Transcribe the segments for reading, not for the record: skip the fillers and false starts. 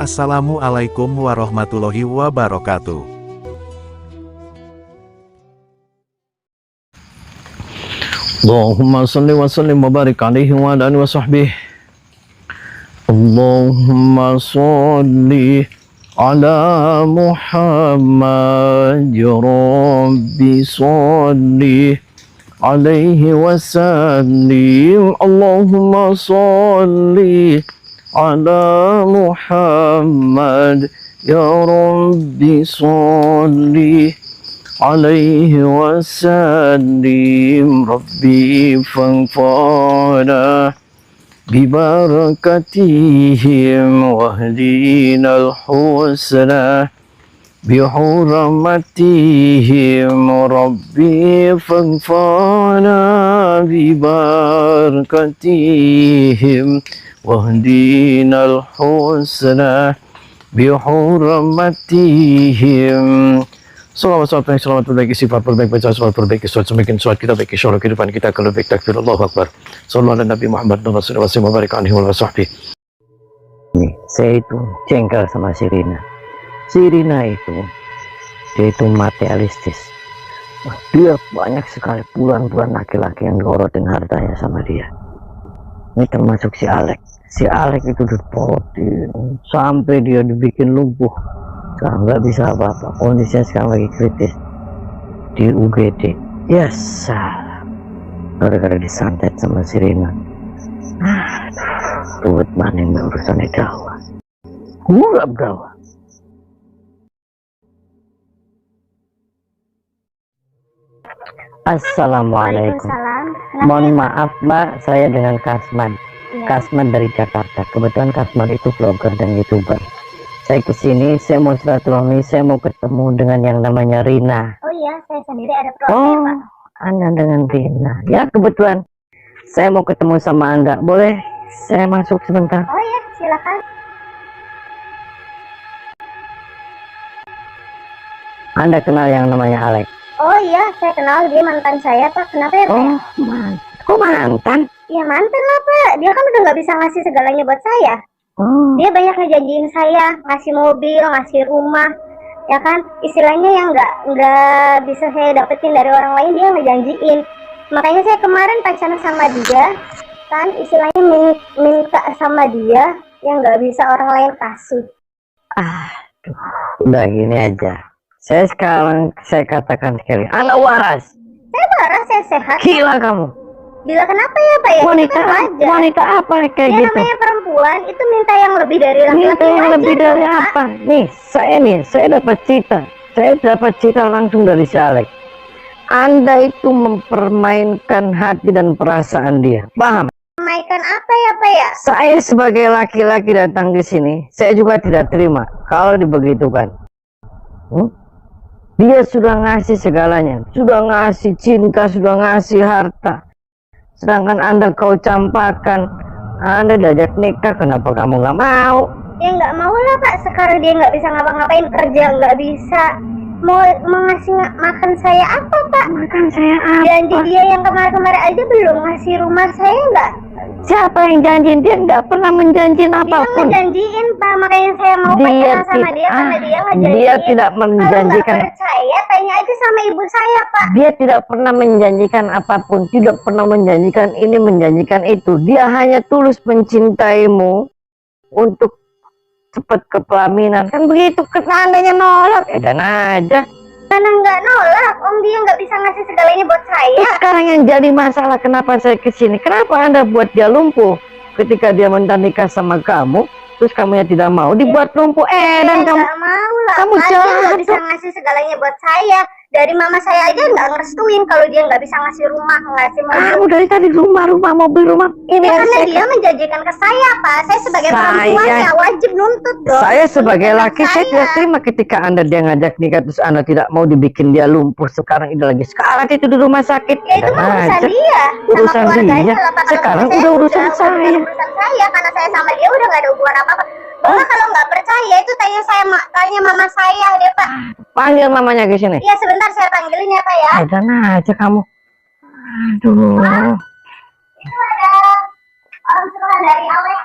Assalamualaikum warahmatullahi wabarakatuh. Allahumma salli wa sallim wa barik alaihi wa ala alihi wa sahbihi. Allahumma salli ala Muhammad ya Rabbi salli alaihi wa sallim. Allahumma salli ala Muhammad ya Rabbi salli alaihi wasallim. Rabbi fanfa'na bibarakatihim wahdina al-husna bihurmatihim. Rabbi fanfa'na bibarakatihim wahdina al-husna bihurmatihim. Salawat yang selamat perbaiki sifat perbaik, baca salawat perbaiki suat semakin suat kita baiki syurga kehidupan kita kalau baik takbir Allahu Akbar. Sallallahu alaihi Nabi Muhammad Rasulullah wa barik alaihi wa sahbihi. Saya itu jengkel sama si Rina. Si Rina itu dia itu materialistis. Dia banyak sekali puluhan laki-laki yang ngorotin hartanya sama dia. Ini termasuk si Alek. Si Alek itu dipotin sampai dia dibikin lumpuh. Sekarang nggak bisa apa-apa, kondisinya sekarang lagi kritis di UGD. Ya salah, gara-gara disantet sama si Rina. Ruwet mana yang urusannya gawat. Gua gawat. Assalamualaikum. Mohon maaf Mbak, saya dengan Kasman. Kasman dari Jakarta. Kebetulan Kasman itu vlogger dan YouTuber. Saya kesini, saya mau silaturahmi, saya mau ketemu dengan yang namanya Rina. Oh iya, saya sendiri ada problem, Pak. Anda dengan Rina. Ya, kebetulan saya mau ketemu sama Anda. Boleh saya masuk sebentar? Oh iya, silakan. Anda kenal yang namanya Alek? Oh iya, saya kenal, dia mantan saya, Pak. Kenapa ya, Pak? Oh, kok mantan? Ya mantan lah, Pak. Dia kan udah nggak bisa ngasih segalanya buat saya. Oh. Dia banyak ngejanjiin saya, ngasih mobil, ngasih rumah, ya kan? Istilahnya yang nggak bisa saya dapetin dari orang lain, dia ngejanjiin. Makanya saya kemarin pacaran sama dia, kan? Istilahnya minta sama dia yang nggak bisa orang lain kasih. Udah gini aja. Saya katakan sekali, anak waras. Saya waras, saya sehat. Gila kamu. Bila kenapa ya, Pak ya? Wanita apa kayak ya, gitu? Namanya perempuan itu minta yang lebih dari laki-laki. Minta yang lebih dari apa? Saya dapat cita langsung dari si Alek. Anda itu mempermainkan hati dan perasaan dia. Paham? Mempermainkan apa ya, Pak ya? Saya sebagai laki-laki datang di sini, saya juga tidak terima kalau dibegitukan. Dia sudah ngasih segalanya, sudah ngasih cinta, sudah ngasih harta. Sedangkan Anda kau campakan, Anda diajak nikah, kenapa kamu nggak mau? Ya nggak mau lah, Pak. Sekarang dia nggak bisa ngapa-ngapain, kerja nggak bisa. Mau ngasih makan saya apa, Pak? Makan saya apa? Janji dia yang kemarin-kemarin aja belum ngasih rumah saya nggak. Siapa yang janjiin? Dia nggak pernah menjanjiin apapun. Dia ngejanjiin, Pak. Makanya saya mau pacaran sama dia karena dia ngejanjiin. Dia tidak menjanjikan. Kalau nggak percaya, tanya aja sama ibu saya, Pak. Dia tidak pernah menjanjikan apapun, tidak pernah menjanjikan ini, menjanjikan itu. Dia hanya tulus mencintaimu untuk cepat ke pelaminan. Kan begitu, seandainya nolak, dan aja. Karena nggak nolak, Om, dia nggak bisa ngasih segalanya buat saya. Sekarang yang jadi masalah kenapa saya kesini? Kenapa Anda buat dia lumpuh ketika dia minta nikah sama kamu? Terus kamu yang tidak mau dibuat lumpuh, dan kamu nggak mau lah. Kamu nggak bisa ngasih segalanya buat saya. Dari mama saya aja nggak ngerestuin kalau dia nggak bisa ngasih rumah, ngasih mobil. Kamu dari tadi rumah, mobil, rumah. Ini karena dia menjanjikan ke saya, Pak. Saya sebagai perempuan ya wajib nuntut dong. Saya sebagai laki, saya tidak terima ketika dia ngajak nikah terus Anda tidak mau dibikin dia lumpuh. Sekarang ini lagi sekarat itu di rumah sakit. Ya itu urusan dia. Urusan dia. Sekarang udah urusan saya. Urusan saya karena saya sama dia udah nggak ada hubungan apa-apa. Bapak kalau nggak percaya itu tanya mama saya deh, Pak. Panggil mamanya ke sini. Iya, sebentar saya panggilin ya, Pak ya. Ada aja kamu. Aduh. Itu ada orang suruhan dari Alek.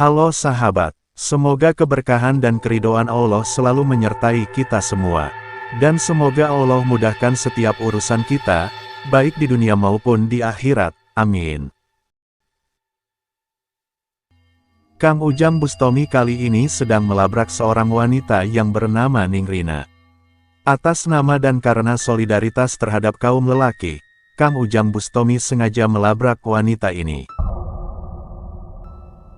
Halo sahabat, semoga keberkahan dan keridhaan Allah selalu menyertai kita semua. Dan semoga Allah mudahkan setiap urusan kita, baik di dunia maupun di akhirat, amin. Kang Ujang Bustomi kali ini sedang melabrak seorang wanita yang bernama Ningrina. Atas nama dan karena solidaritas terhadap kaum lelaki, Kang Ujang Bustomi sengaja melabrak wanita ini.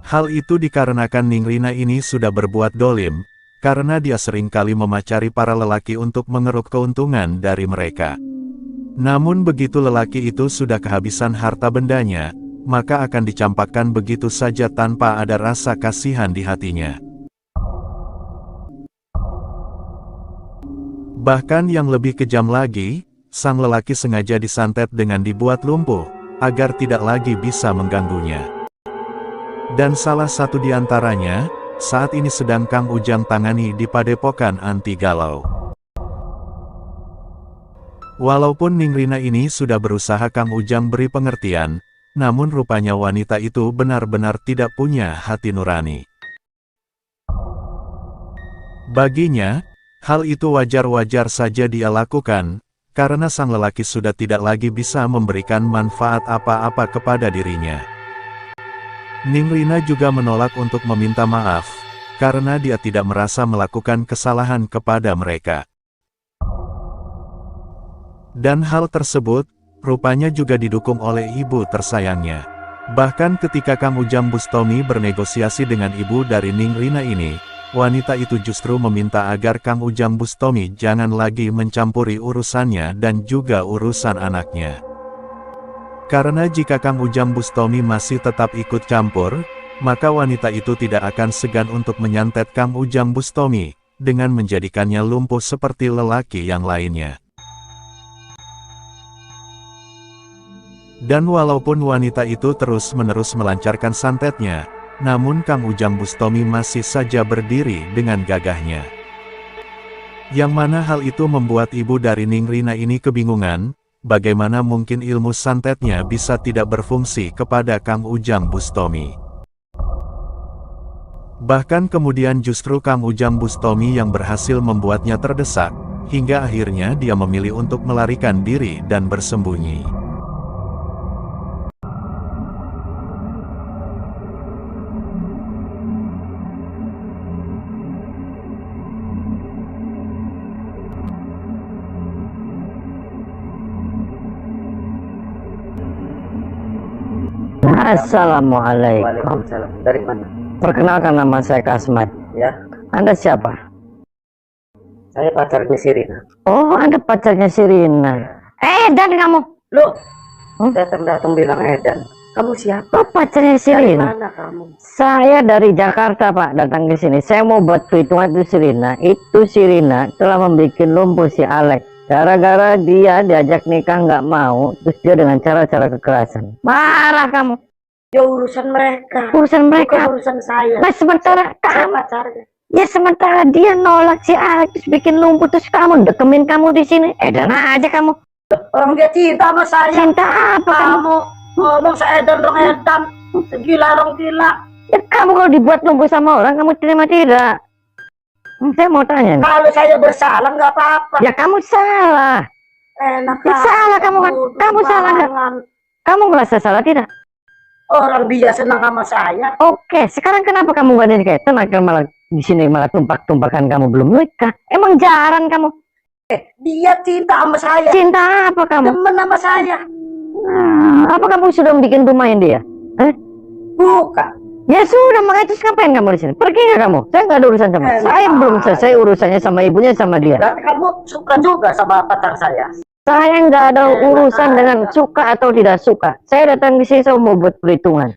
Hal itu dikarenakan Ningrina ini sudah berbuat dolim, karena dia seringkali memacari para lelaki untuk mengeruk keuntungan dari mereka. Namun begitu lelaki itu sudah kehabisan harta bendanya, maka akan dicampakkan begitu saja tanpa ada rasa kasihan di hatinya. Bahkan yang lebih kejam lagi, sang lelaki sengaja disantet dengan dibuat lumpuh, agar tidak lagi bisa mengganggunya. Dan salah satu di antaranya, saat ini sedang Kang Ujang tangani di Padepokan Anti Galau. Walaupun Ningrina ini sudah berusaha Kang Ujang beri pengertian, namun rupanya wanita itu benar-benar tidak punya hati nurani. Baginya, hal itu wajar-wajar saja dia lakukan, karena sang lelaki sudah tidak lagi bisa memberikan manfaat apa-apa kepada dirinya. Ningrina juga menolak untuk meminta maaf, karena dia tidak merasa melakukan kesalahan kepada mereka. Dan hal tersebut, rupanya juga didukung oleh ibu tersayangnya. Bahkan ketika Kang Ujang Bustomi bernegosiasi dengan ibu dari Ningrina ini, wanita itu justru meminta agar Kang Ujang Bustomi jangan lagi mencampuri urusannya dan juga urusan anaknya. Karena jika Kang Ujang Bustomi masih tetap ikut campur, maka wanita itu tidak akan segan untuk menyantet Kang Ujang Bustomi, dengan menjadikannya lumpuh seperti lelaki yang lainnya. Dan walaupun wanita itu terus-menerus melancarkan santetnya, namun Kang Ujang Bustomi masih saja berdiri dengan gagahnya. Yang mana hal itu membuat ibu dari Ningrina ini kebingungan, bagaimana mungkin ilmu santetnya bisa tidak berfungsi kepada Kang Ujang Bustomi. Bahkan kemudian justru Kang Ujang Bustomi yang berhasil membuatnya terdesak, hingga akhirnya dia memilih untuk melarikan diri dan bersembunyi. Assalamualaikum. Waalaikumsalam. Dari mana? Perkenalkan, nama saya Kasmat. Ya, Anda siapa? saya pacarnya Sirina. Oh, Anda pacarnya Sirina. Dan kamu? Loh, datang bilang Edan. Kamu siapa? Oh, pacarnya Dari Sirina. mana kamu? Saya dari Jakarta, Pak, datang ke sini. Saya mau buat perhitungan itu Sirina. Itu Sirina telah membuat lumpuh si Alex. Gara-gara dia diajak nikah nggak mau, terus dia dengan cara-cara kekerasan. Marah kamu. Ya urusan mereka. Urusan mereka. Bukan urusan saya. Nah, sementara Saya kamu, pacarnya. ya sementara dia nolak si Alex, terus bikin lumpuh, terus kamu dekemin kamu di sini. Edan aja kamu. Orang dia cinta sama saya. Cinta apa kamu? Kamu ngomong saya Edan dong Edan. Gila dong gila. Ya kamu kalau dibuat lumpuh sama orang, kamu terima tidak? Saya mau tanya nih. Kalau saya bersalah nggak apa-apa. Ya kamu salah. Enak. Ya salah kamu kan. Kamu salah nggak? Kamu merasa salah tidak? Orang dia senang sama saya. Oke, sekarang kenapa kamu gak jadi kayak tenang, malah di sini malah tumpak-tumpakan kamu belum nikah? Emang jarang kamu? Dia cinta sama saya. Cinta apa kamu? Temen sama saya. Apa kamu sudah bikin rumahnya dia? Bukan. Ya sudah, makanya terus ngapain kamu di sini? Pergi nggak kamu? Saya nggak ada urusan sama. Saya belum selesai urusannya sama ibunya sama dia. Berarti kamu suka juga sama pacar saya. Saya nggak ada urusan dengan suka atau tidak suka. Saya datang di sini saya mau buat perhitungan.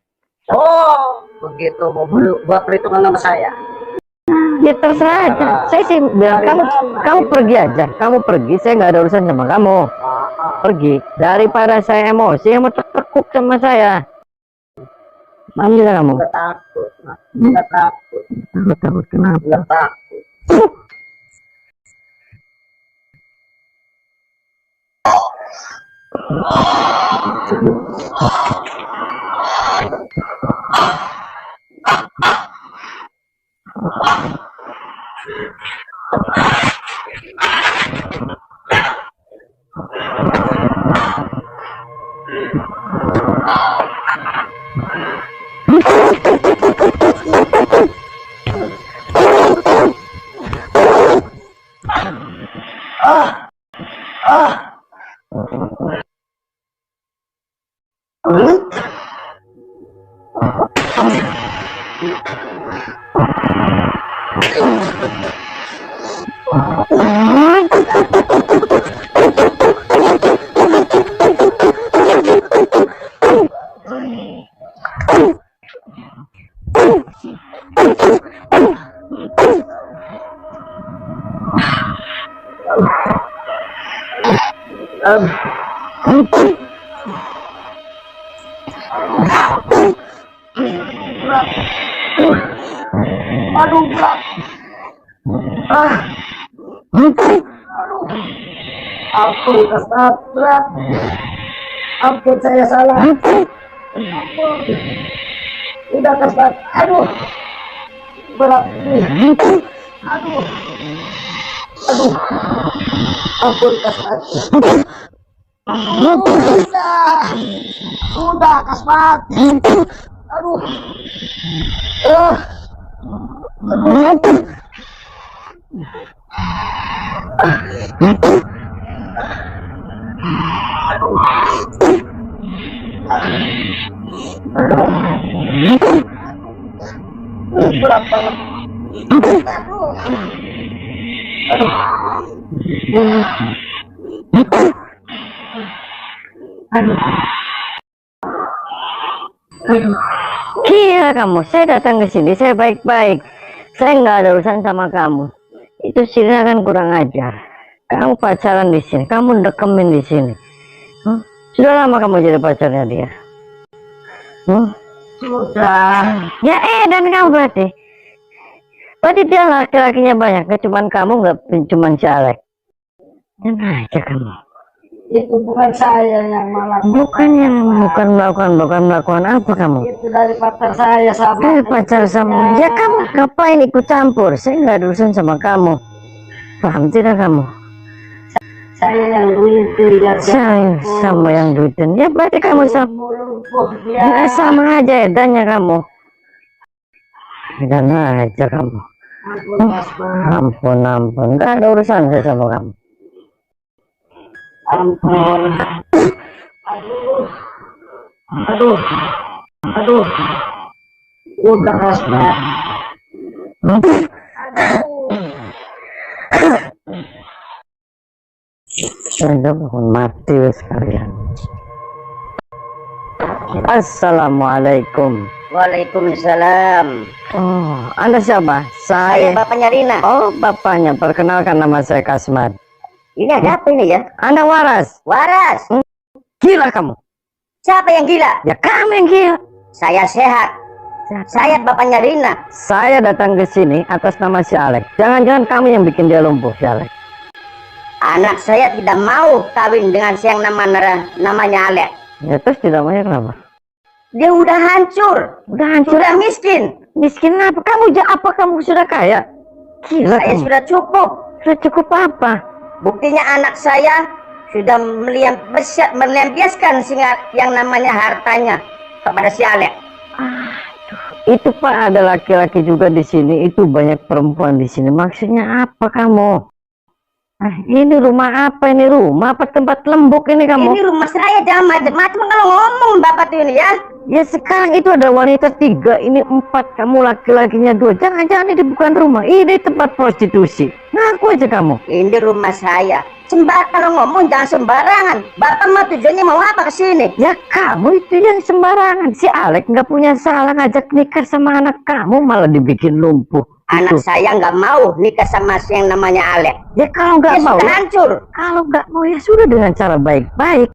Oh, begitu mau buat perhitungan sama saya. Ya terserah aja. Saya sih bilang kamu pergi aja. Kamu pergi, saya nggak ada urusan sama kamu. Pergi. Daripada saya emosi, kamu tertekuk sama saya. Mandi lah kamu. Nggak takut, nggak takut, Takut kenapa? nggak takut. Ampun Ustaz, berat. Ampun saya salah. Udah Ustaz. Aduh. Berat. Aduh. Ampun Ustaz. Udah Kasmat. Aduh. Berat banget. Gila kamu, saya datang ke sini, saya baik-baik. Saya nggak ada urusan sama kamu. Itu Sirina kan kurang ajar. Kamu pacaran di sini, kamu dekemin di sini. Sudah lama kamu jadi pacarnya dia? Sudah. Ya dan kamu berarti dia laki-lakinya banyak, gak cuman kamu, gak cuman si Alex. Yang aja kamu. Itu bukan saya yang malah. Bukan melakukan apa kamu? Itu dari pacar saya sama. Pacar sama. Ya kamu ngapain ikut campur? Saya nggak ada urusan sama kamu. Paham tidak kamu? Saya yang duitin biar Saya sama yang duitin. Ya berarti kamu sama aja edannya kamu. Edan aja kamu. Ampun. Gak ada urusan saya sama kamu. Ampun. Aduh. Udah Kasmat. Udah mohon mati sekalian. Assalamualaikum. Waalaikumsalam. Oh, Anda siapa? Saya bapaknya Rina. Oh, bapaknya. Perkenalkan, nama saya Kasmat. Ini ada apa ini ya? Anda waras? Waras. Gila kamu? Siapa yang gila? Ya kamu yang gila. Saya sehat. Saya bapaknya Rina. Saya datang ke sini atas nama si Alex. Jangan-jangan kamu yang bikin dia lumpuh, si Alex. Anak saya tidak mau kawin dengan si yang namanya Alex. Ya terus tidak mau kenapa? Dia udah hancur. Sudah miskin. Miskin apa? Kamu sudah kaya? Gila Saya kamu. sudah cukup. Sudah cukup apa? Buktinya anak saya sudah melampiaskan yang namanya hartanya kepada si Alex. Itu Pak, ada laki-laki juga di sini. Itu banyak perempuan di sini. Maksudnya apa kamu? Ini rumah apa? Ini rumah apa tempat lembuk ini kamu? Ini rumah saya, jangan macam-macam kalau ngomong bapak tuh ini ya. Ya sekarang itu ada wanita 3, ini 4, kamu laki-lakinya 2. Jangan-jangan ini bukan rumah, ini tempat prostitusi. Ngaku aja kamu. Ini rumah saya. Kalau ngomong jangan sembarangan. Bapak mah tujuannya mau apa ke sini? Ya kamu itu yang sembarangan. Si Alex nggak punya salah ngajak nikah sama anak kamu, malah dibikin lumpuh. Anak saya nggak mau nikah sama si yang namanya Alex. Ya kalau nggak mau, sudah hancur. Kalau nggak mau ya sudah dengan cara baik-baik.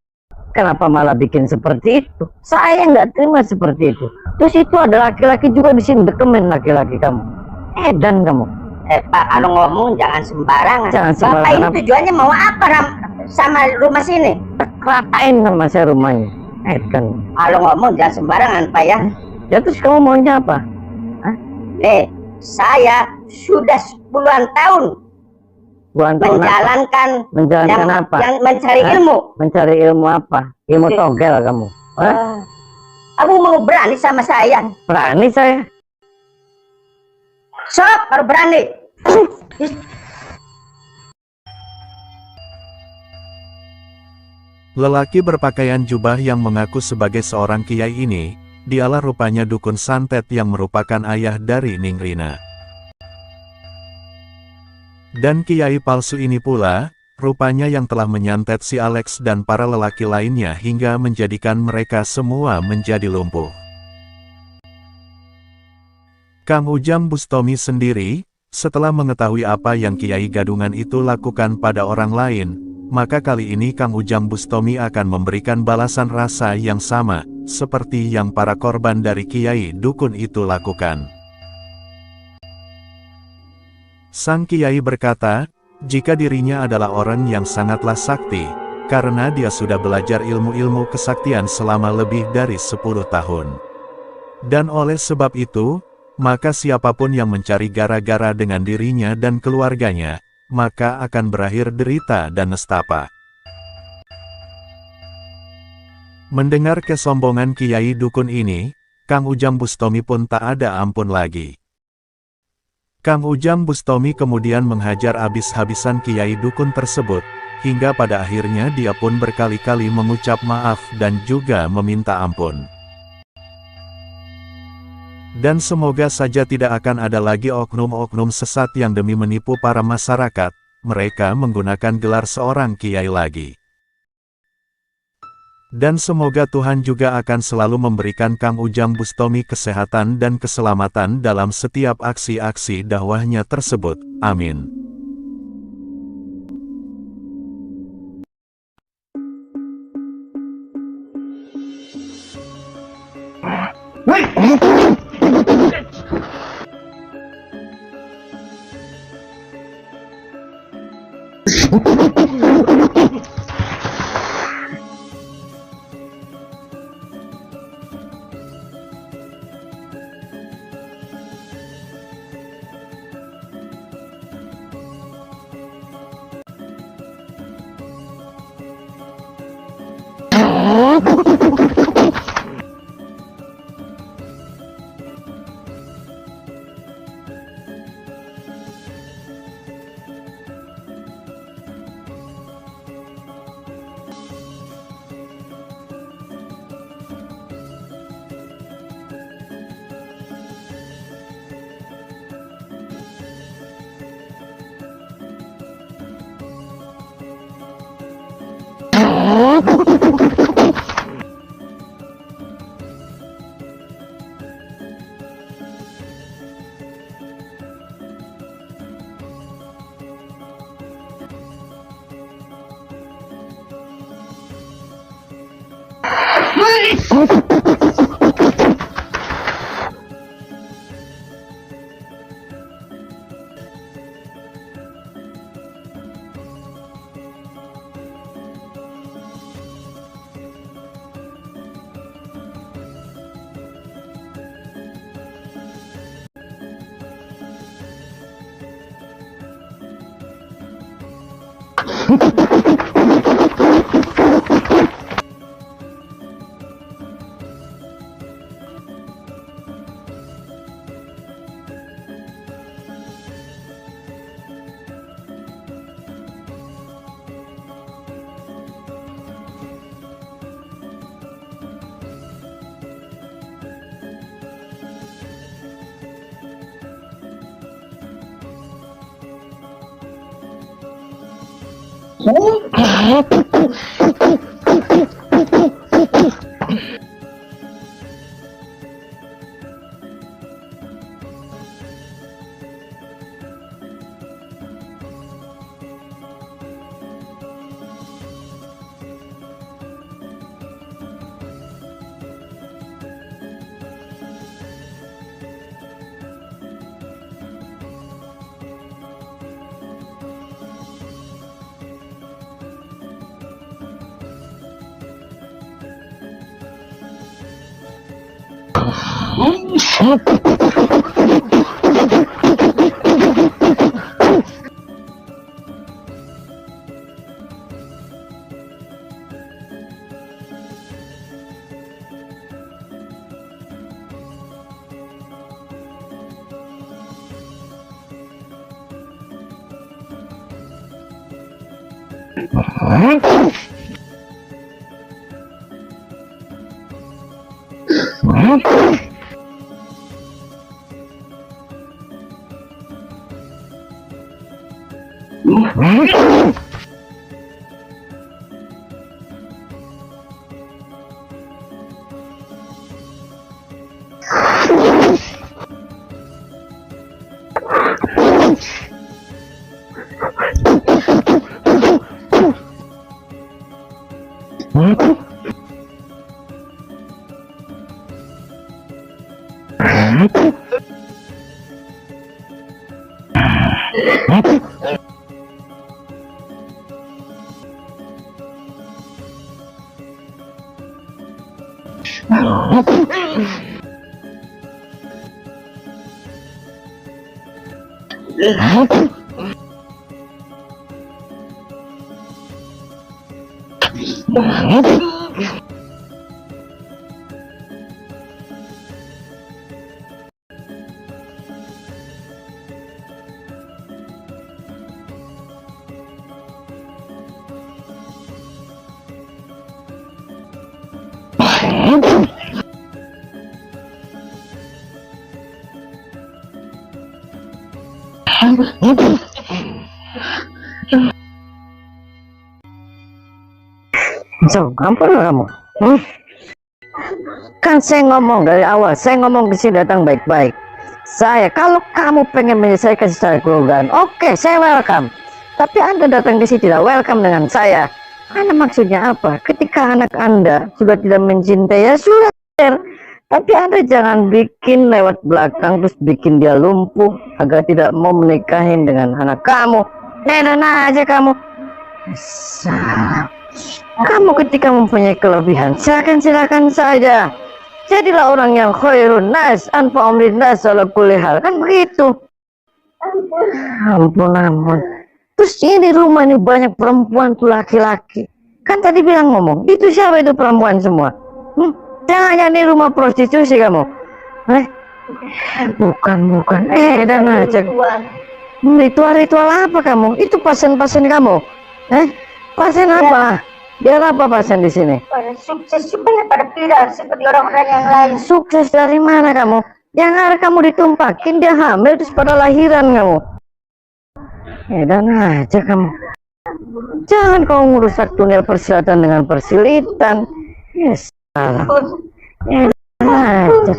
Kenapa malah bikin seperti itu? Saya nggak terima seperti itu. Terus itu ada laki-laki juga di sini, dekemin laki-laki kamu. Edan kamu. Pak, kalau ngomong jangan sembarangan. Jangan sembarangan. Bapak ini tujuannya mau apa sama rumah sini? Ratain sama saya rumahnya. Edan. Kalau ngomong jangan sembarangan, Pak ya. Ya terus kamu maunya apa? Saya sudah puluhan tahun menjalankan apa? yang mencari ilmu. Mencari ilmu apa? Ilmu togel kamu? Kamu mau berani sama saya? Berani saya. Sok, baru berani. Lelaki berpakaian jubah yang mengaku sebagai seorang kiai ini, dialah rupanya dukun santet yang merupakan ayah dari Ningrina. Dan kiai palsu ini pula, rupanya yang telah menyantet si Alex dan para lelaki lainnya hingga menjadikan mereka semua menjadi lumpuh. Kang Ujang Bustami sendiri, setelah mengetahui apa yang Kiai Gadungan itu lakukan pada orang lain, maka kali ini Kang Ujang Bustami akan memberikan balasan rasa yang sama, seperti yang para korban dari Kiai Dukun itu lakukan. Sang Kiai berkata, jika dirinya adalah orang yang sangatlah sakti, karena dia sudah belajar ilmu-ilmu kesaktian selama lebih dari 10 tahun. Dan oleh sebab itu, maka siapapun yang mencari gara-gara dengan dirinya dan keluarganya, maka akan berakhir derita dan nestapa. Mendengar kesombongan Kiai Dukun ini, Kang Ujang Bustami pun tak ada ampun lagi. Kang Ujang Bustami kemudian menghajar habis-habisan Kiai Dukun tersebut, hingga pada akhirnya dia pun berkali-kali mengucap maaf dan juga meminta ampun. Dan semoga saja tidak akan ada lagi oknum-oknum sesat yang demi menipu para masyarakat, mereka menggunakan gelar seorang kiai lagi. Dan semoga Tuhan juga akan selalu memberikan Kang Ujang Bustami kesehatan dan keselamatan dalam setiap aksi-aksi dakwahnya tersebut. Amin. So, ampun kamu. Kan saya ngomong dari awal, saya ngomong di sini datang baik-baik. Kalau kamu pengen menyelesaikan secara kekeluargaan, oke, saya welcome. Tapi Anda datang di sini tidak welcome dengan saya. Karena maksudnya apa? Ketika anak Anda sudah tidak mencintai, ya sudah. Tapi Anda jangan bikin lewat belakang terus bikin dia lumpuh agar tidak mau menikahin dengan anak kamu. Nah aja kamu. Kamu ketika mempunyai kelebihan, silakan saja. Jadilah orang yang khairun nas, anfa'um linnas ala kulli hal. Kan begitu. Ampun. Terus ini rumah ini banyak perempuan tuh laki-laki. Kan tadi bilang ngomong, itu siapa itu perempuan semua? Jangan ini rumah prostitusi kamu. Bukan. Dan aja. Ritual apa kamu? Itu pasien kamu. Pasien apa? Biar apa pasien di sini? Pada sukses supaya pada tidak seperti orang-orang yang lain. Sukses dari mana kamu? Yang ada kamu ditumpakin dia hamil terus pada lahiran kamu. Dan aja kamu. Jangan kau merusak dunia persilatan dengan persilitan. Yes, salah. Aja.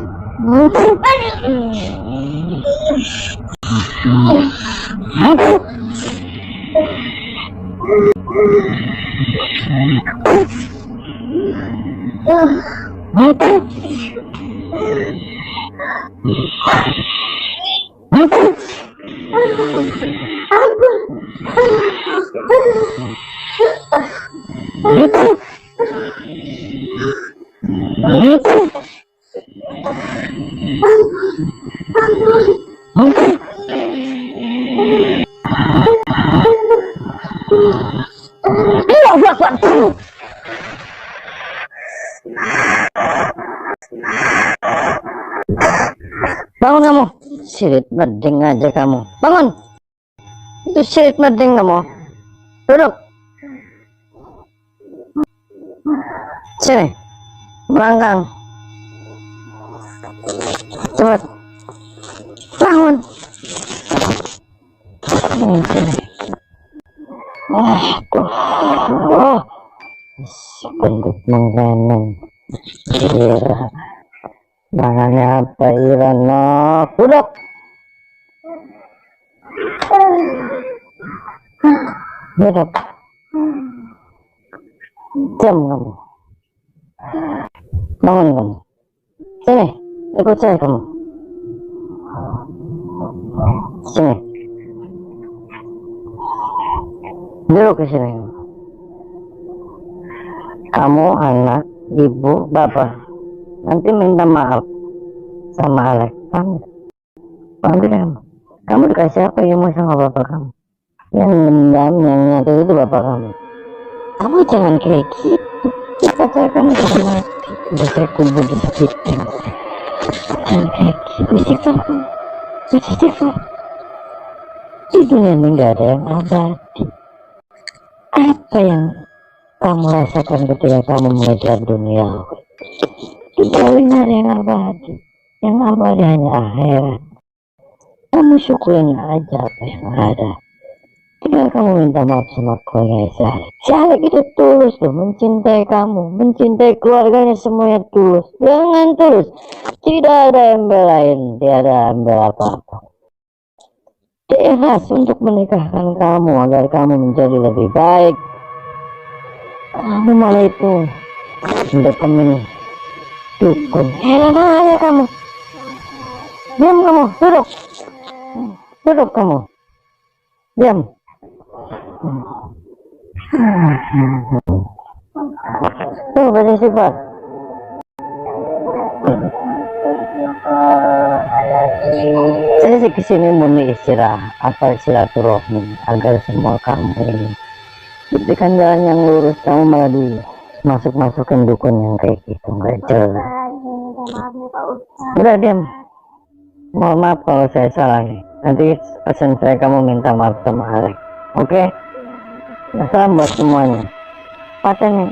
Bangun kamu, sirit mending aja kamu. Bangun, itu sirit mending kamu. Duduk. Sini, melangkang. Cepat, bangun. Sini. Bentuk mengganang. Tangannya apa Irano? Duduk. Duduk. Diam kamu. Bangun kamu. Sini, ikut saya kamu. Sini. Duduk ke sini. Kamu anak, ibu, bapak. Nanti minta maaf sama Alex. Kamu dikasih apa ilmu sama bapak kamu? Yang dendam, yang nyata itu bapak kamu. Kamu jangan kayak gitu. Kita saya kan udah mati, udah saya kubur di sapi. Jangan kayak gitu. Istighfar. Di dunia ini nggak ada yang abadi. Apa yang kamu rasakan ketika kamu mengejar dunia? Tidak benar yang abadi. Yang abadi hanya akhirat. Kamu syukurin aja apa yang ada. Tinggal kamu minta maaf sama keluarga si Alek. Si Alek itu tulus tuh, mencintai kamu, mencintai keluarganya semuanya tulus. Jangan tulus. Tidak ada embel lain, tidak ada embel apa-apa. Dia ikhlas untuk menikahkan kamu agar kamu menjadi lebih baik. Kamu malah itu mendeketin dukun. Heran aja kamu. Diam kamu, duduk. Duduk kamu. Diam. Tuh baca sifat. Saya sih kesini murni istirahat atau silaturahmi agar semua kamu ini diberikan jalan yang lurus. Kamu malah masuk-masukin dukun yang kayak gitu, nggak jelas. Udah diam. Mohon maaf kalau saya salah nih. Nanti pesan saya kamu minta maaf sama Alek. Oke? Salam buat semuanya. Paten nih.